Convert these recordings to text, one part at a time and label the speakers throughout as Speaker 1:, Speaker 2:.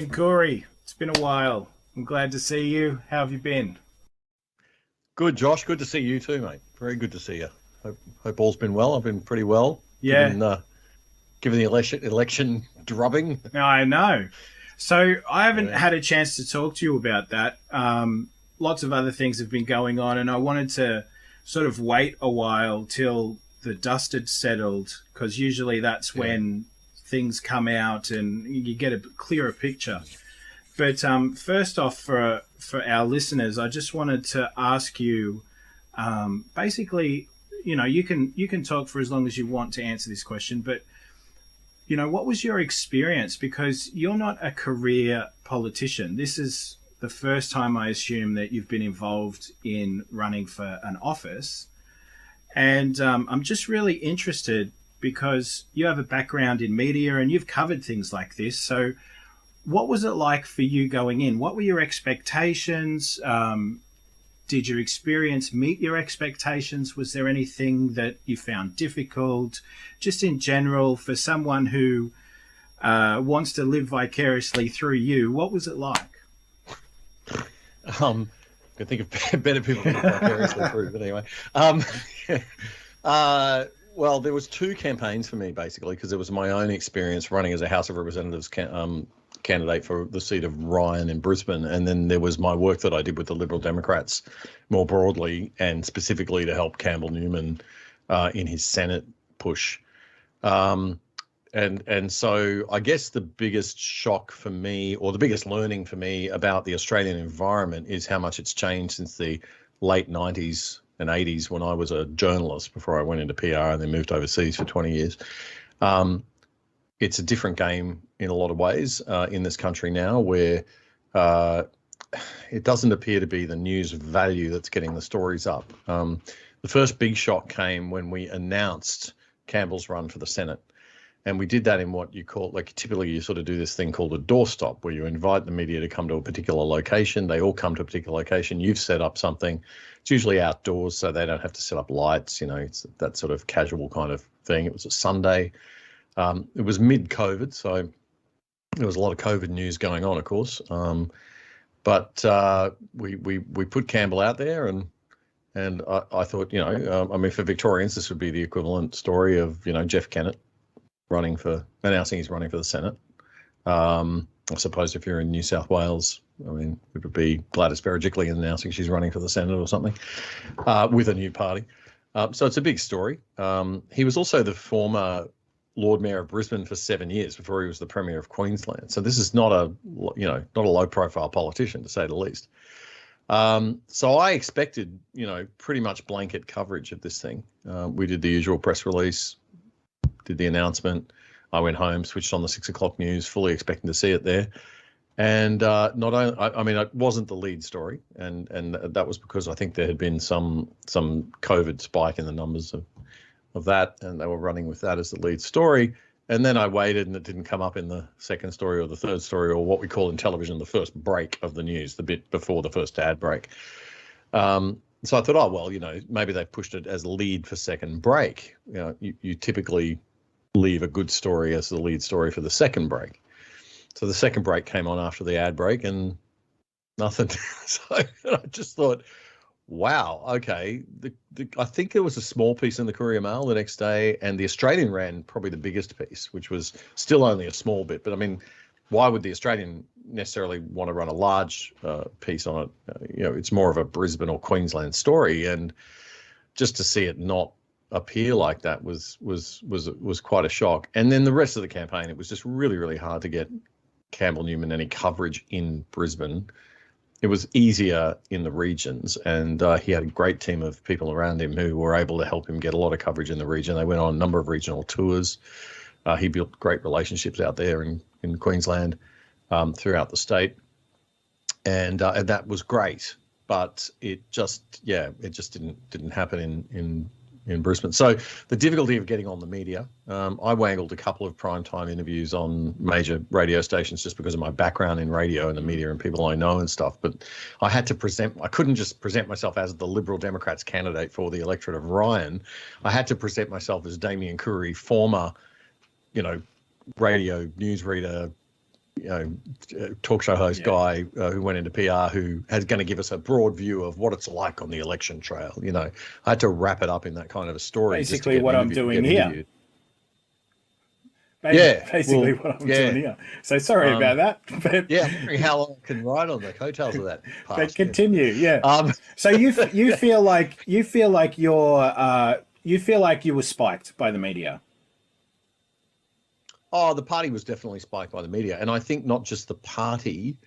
Speaker 1: Damian Coory, it's been a while. I'm glad to see you. How have you been?
Speaker 2: Good, Josh. Good to see you too, mate. Very good to see you. Hope all's been well. I've been pretty well,
Speaker 1: Yeah,
Speaker 2: given the election drubbing.
Speaker 1: I know. So I haven't
Speaker 2: Yeah,
Speaker 1: had a chance to talk to you about that. Lots of other things have been going on, and I wanted to sort of wait a while till the dust had settled, because usually that's
Speaker 2: yeah.
Speaker 1: when things come out and you get a clearer picture. But first off, for our listeners, I just wanted to ask you, basically, you can talk for as long as you want to answer this question, but what was your experience? Because you're not a career politician. This is the first time, I assume, that you've been involved in running for an office, and I'm just really interested because you have a background in media and you've covered things like this. So what was it like for you going in? What were your expectations? Did your experience meet your expectations? Was there anything that you found difficult? Just in general, for someone who wants to live vicariously through you, what was it like?
Speaker 2: I can think of better people to look vicariously through, but anyway. Um, well, there was two campaigns for me basically because it was my own experience running as a House of Representatives candidate for the seat of Ryan in Brisbane, and then there was my work that I did with the Liberal Democrats more broadly and specifically to help Campbell Newman in his Senate push. Um, and so I guess the biggest shock for me, or the biggest learning for me about the Australian environment, is how much it's changed since the late 90s and 80s when I was a journalist before I went into PR and then moved overseas for 20 years. Um, it's a different game in a lot of ways in this country now, where uh, it doesn't appear to be the news value that's getting the stories up. The first big shock came when we announced Campbell's run for the Senate. And we did that in what you call, like, typically you sort of do this thing called a doorstop, where you invite the media to come to a particular location. They all come to a particular location. You've set up something. It's usually outdoors, so they don't have to set up lights. It's that sort of casual kind of thing. It was a Sunday. It was mid-COVID, so there was a lot of COVID news going on, of course. But we put Campbell out there, and I thought, I mean, for Victorians, this would be the equivalent story of, Jeff Kennett announcing he's running for the Senate. I suppose if you're in New South Wales, I mean, it would be Gladys Berejiklian announcing she's running for the Senate or something with a new party. So it's a big story. He was also the former Lord Mayor of Brisbane for 7 years before he was the Premier of Queensland. So this is not a low-profile politician, to say the least. So I expected, pretty much blanket coverage of this thing. We did the usual press release, did the announcement. I went home, switched on the 6 o'clock news, fully expecting to see it there. And not only, I mean, it wasn't the lead story, and that was because I think there had been some COVID spike in the numbers of that, and they were running with that as the lead story. And then I waited, and it didn't come up in the second story or the third story, or what we call in television the first break of the news, the bit before the first ad break. So I thought, oh, well, maybe they've pushed it as lead for second break. You typically leave a good story as the lead story for the second break. So the second break came on after the ad break and nothing. So I just thought, wow, okay. I think there was a small piece in the Courier Mail the next day, and the Australian ran probably the biggest piece, which was still only a small bit. But I mean, why would the Australian necessarily want to run a large piece on it? It's more of a Brisbane or Queensland story, and just to see it not appear like that was quite a shock. And then the rest of the campaign, it was just really, really hard to get Campbell Newman any coverage in Brisbane. It was easier in the regions, and he had a great team of people around him who were able to help him get a lot of coverage in the region. They went on a number of regional tours. He built great relationships out there in Queensland, throughout the state, and that was great. But it just didn't happen in Brisbane. So the difficulty of getting on the media, I wangled a couple of primetime interviews on major radio stations just because of my background in radio and the media and people I know and stuff. But I couldn't just present myself as the Liberal Democrats candidate for the electorate of Ryan. I had to present myself as Damian Coory, former, radio newsreader, talk show host guy who went into PR, who is going to give us a broad view of what it's like on the election trail. I had to wrap it up in that kind of a story.
Speaker 1: Basically, what I'm doing here.
Speaker 2: Basically
Speaker 1: what I'm doing here. So sorry about that. But
Speaker 2: I'm wondering how long I can ride on the coattails of that past.
Speaker 1: But continue, So you feel like you were spiked by the media.
Speaker 2: Oh, the party was definitely spiked by the media, and I think not just the party.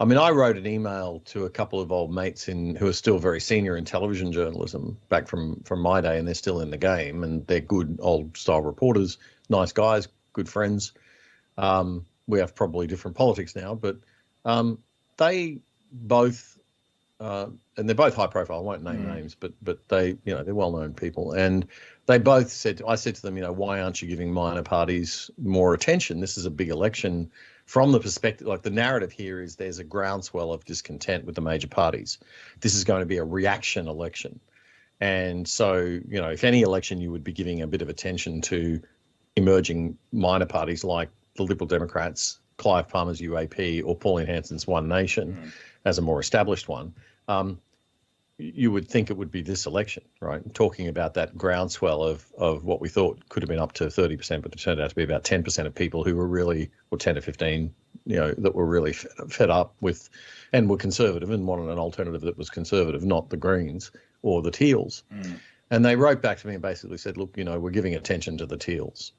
Speaker 2: I mean, I wrote an email to a couple of old mates who are still very senior in television journalism back from my day, and they're still in the game, and they're good old style reporters, nice guys, good friends. We have probably different politics now, but they both, and they're both high profile. I won't name names, but they, they're well known people, and they both said. I said to them, why aren't you giving minor parties more attention? This is a big election. From the perspective, like the narrative here is there's a groundswell of discontent with the major parties. This is going to be a reaction election. And so, if any election, you would be giving a bit of attention to emerging minor parties like the Liberal Democrats, Clive Palmer's UAP, or Pauline Hanson's One Nation as a more established one. You would think it would be this election, right? Talking about that groundswell of what we thought could have been up to 30%, but it turned out to be about 10% of people who were really, or 10 to 15, that were really fed up with and were conservative and wanted an alternative that was conservative, not the Greens or the Teals. And they wrote back to me and basically said, look, we're giving attention to the Teals.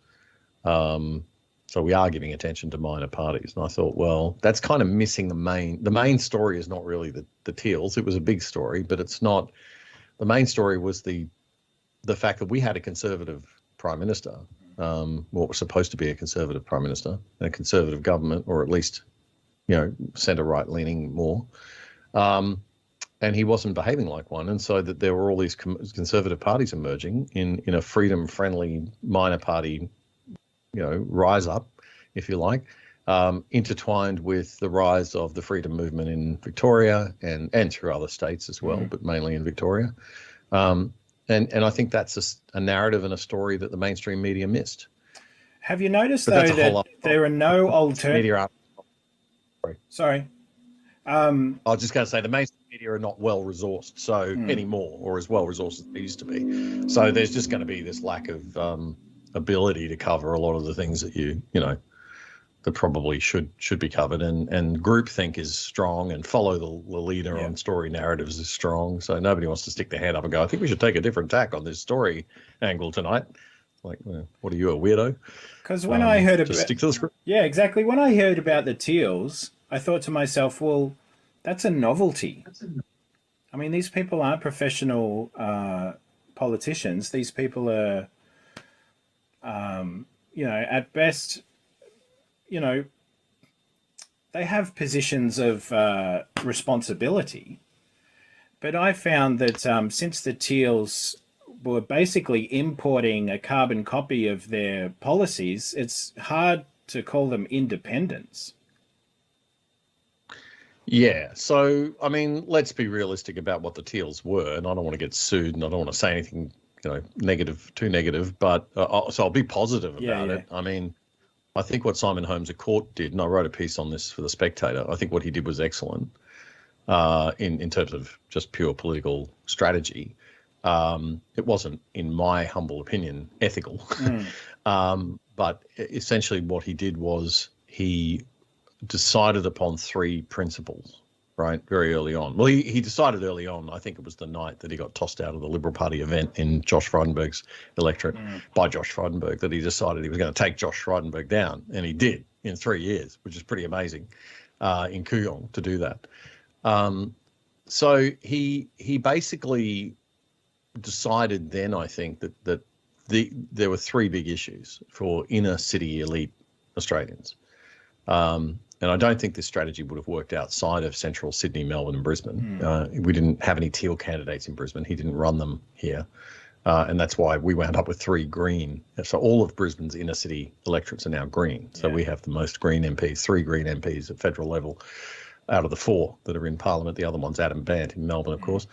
Speaker 2: So we are giving attention to minor parties. And I thought, well, that's kind of missing the main story is not really the Teals. It was a big story, but it's not. The main story was the fact that we had a conservative prime minister, what was supposed to be a conservative prime minister, and a conservative government, or at least, centre right leaning more. And he wasn't behaving like one. And so that there were all these conservative parties emerging in a freedom friendly minor party, rise up, if you like, intertwined with the rise of the freedom movement in Victoria and through other states as well, but mainly in Victoria. And I think that's a narrative and a story that the mainstream media missed.
Speaker 1: Have you noticed, though, that there are no alternatives? Sorry.
Speaker 2: I was just going to say the mainstream media are not well resourced anymore, or as well resourced as they used to be. So there's just going to be this lack of ability to cover a lot of the things that that probably should be covered, and groupthink is strong, and follow the leader on story narratives is strong. So nobody wants to stick their hand up and go, I think we should take a different tack on this story angle tonight. Like, what are you, a weirdo?
Speaker 1: Because when I heard about,
Speaker 2: stick to the script.
Speaker 1: Yeah, exactly. When I heard about the Teals, I thought to myself, well, that's a novelty. I mean, these people aren't professional politicians. These people are, at best, they have positions of responsibility. But I found that since the Teals were basically importing a carbon copy of their policies, it's hard to call them independents.
Speaker 2: Yeah. So, I mean, let's be realistic about what the Teals were, and I don't want to get sued, and I don't want to say anything, too negative, but so I'll be positive about it. I mean, I think what Simon Holmes à Court did, and I wrote a piece on this for The Spectator, I think what he did was excellent in terms of just pure political strategy. It wasn't, in my humble opinion, ethical. But essentially what he did was he decided upon three principles, right, very early on. Well, he decided early on, I think it was the night that he got tossed out of the Liberal Party event in Josh Frydenberg's electorate by Josh Frydenberg, that he decided he was going to take Josh Frydenberg down, and he did in 3 years, which is pretty amazing, in Kooyong to do that. So he basically decided then, I think, that there were three big issues for inner city elite Australians. And I don't think this strategy would have worked outside of central Sydney, Melbourne and Brisbane. We didn't have any Teal candidates in Brisbane. He didn't run them here. And that's why we wound up with three green. So all of Brisbane's inner city electorates are now green. So we have the most green MPs, three green MPs at federal level out of the four that are in Parliament. The other one's Adam Bant in Melbourne, of course.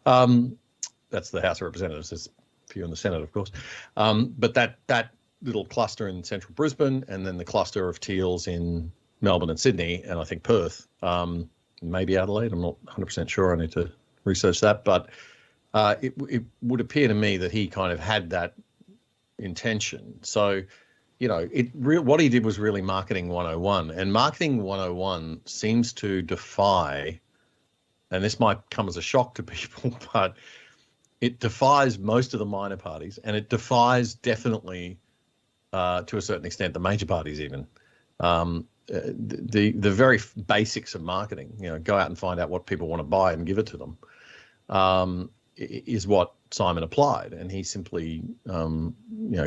Speaker 2: That's the House of Representatives. There's a few in the Senate, of course. But that little cluster in central Brisbane, and then the cluster of Teals in Melbourne and Sydney, and I think Perth, maybe Adelaide. I'm not 100% sure. I need to research that. But it would appear to me that he kind of had that intention. So, what he did was really marketing 101. And marketing 101 seems to defy, and this might come as a shock to people, but it defies most of the minor parties, and it defies definitely, to a certain extent, the major parties even. The very basics of marketing, go out and find out what people want to buy and give it to them, is what Simon applied. And he simply,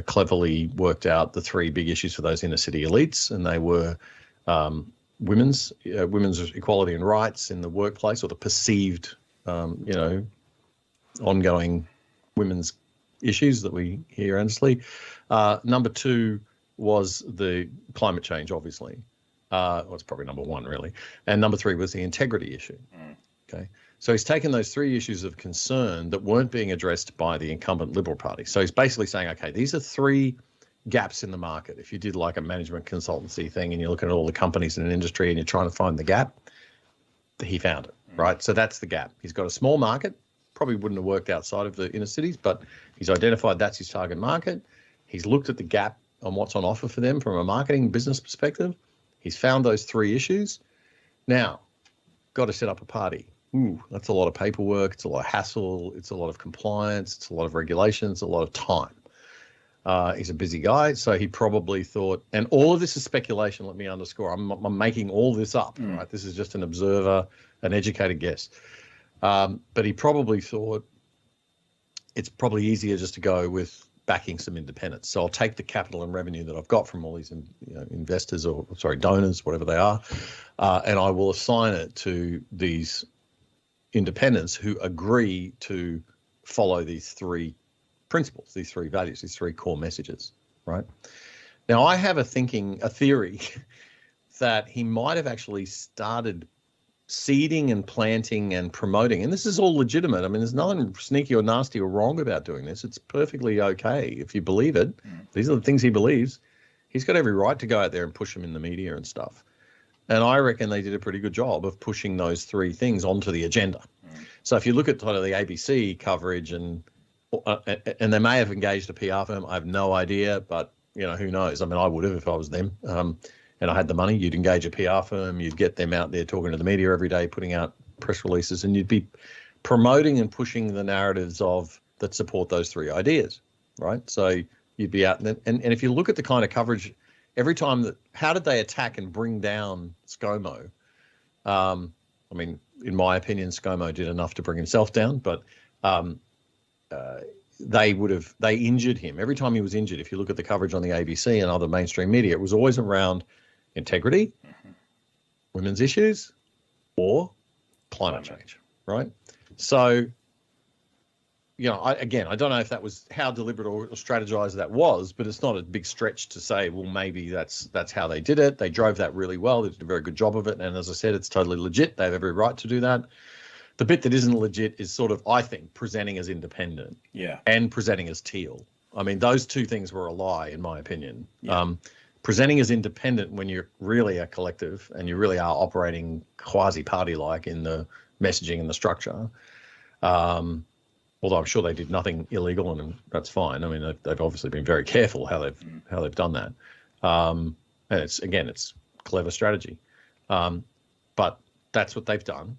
Speaker 2: cleverly worked out the three big issues for those inner city elites, and they were women's equality and rights in the workplace, or the perceived, ongoing women's issues that we hear endlessly. Number two was the climate change, obviously. Well, it's probably number one, really. And number three was the integrity issue. Okay. So he's taken those three issues of concern that weren't being addressed by the incumbent Liberal Party. So he's basically saying, okay, these are three gaps in the market. If you did like a management consultancy thing and you're looking at all the companies in an industry and you're trying to find the gap, he found it, right? So that's the gap. He's got a small market, probably wouldn't have worked outside of the inner cities, but he's identified that's his target market. He's looked at the gap on what's on offer for them from a marketing business perspective. He's found those three issues. Now, got to set up a party. Ooh, that's a lot of paperwork. It's a lot of hassle. It's a lot of compliance. It's a lot of regulations, a lot of time. He's a busy guy, so he probably thought, and all of this is speculation, let me underscore. I'm making all this up, right? This is just an observer, an educated guess. But he probably thought it's probably easier just to go with backing some independents. So I'll take the capital and revenue that I've got from all these investors, or donors, whatever they are, and I will assign it to these independents who agree to follow these three principles, these three values, these three core messages, right? Now, I have a theory that he might have actually started seeding and planting and promoting, and this is all legitimate. I mean, there's nothing sneaky or nasty or wrong about doing this. It's perfectly okay if you believe it. These are the things he believes. He's got every right to go out there and push them in the media and stuff. And I reckon they did a pretty good job of pushing those three things onto the agenda. So if you look at kind of the ABC coverage, and they may have engaged a PR firm, I have no idea, but who knows? I mean, I would have if I was them, and I had the money. You'd engage a PR firm, you'd get them out there talking to the media every day, putting out press releases, and you'd be promoting and pushing the narratives that support those three ideas, right? So you'd be out, and if you look at the kind of coverage, every time how did they attack and bring down ScoMo? I mean, in my opinion, ScoMo did enough to bring himself down, but they injured him. Every time he was injured, if you look at the coverage on the ABC and other mainstream media, it was always around integrity, women's issues, or climate change, right? So, I don't know if that was how deliberate or strategized that was, but it's not a big stretch to say, well, maybe that's how they did it. They drove that really well. They did a very good job of it. And as I said, it's totally legit. They have every right to do that. The bit that isn't legit is sort of, I think, presenting as independent, and presenting as Teal. I mean, those two things were a lie, in my opinion. Presenting as independent when you're really a collective and you really are operating quasi-party-like in the messaging and the structure. Although I'm sure they did nothing illegal, and that's fine. I mean, they've obviously been very careful how they've done that. And it's clever strategy. But that's what they've done.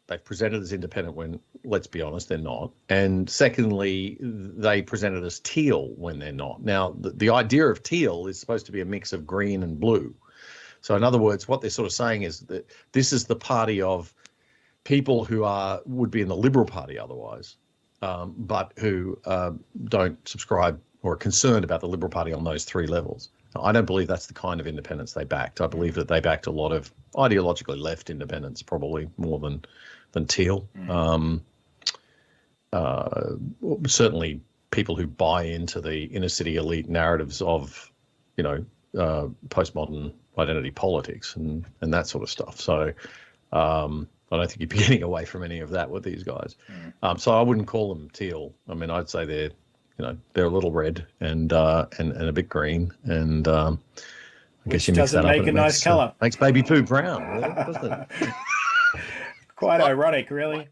Speaker 2: They've presented as independent when, let's be honest, they're not. And secondly, they presented as Teal when they're not. Now, the idea of Teal is supposed to be a mix of green and blue. So in other words, what they're sort of saying is that this is the party of people who would be in the Liberal Party otherwise, but who don't subscribe or are concerned about the Liberal Party on those three levels. I don't believe that's the kind of independence they backed. I believe that they backed a lot of ideologically left independents, probably more than Teal. Certainly people who buy into the inner city elite narratives of, postmodern identity politics and that sort of stuff. So I don't think you'd be getting away from any of that with these guys. So I wouldn't call them Teal. I mean, I'd say they're a little red and a bit green, and
Speaker 1: which doesn't make a nice color.
Speaker 2: Makes baby poo brown, doesn't it?
Speaker 1: Quite ironic, really.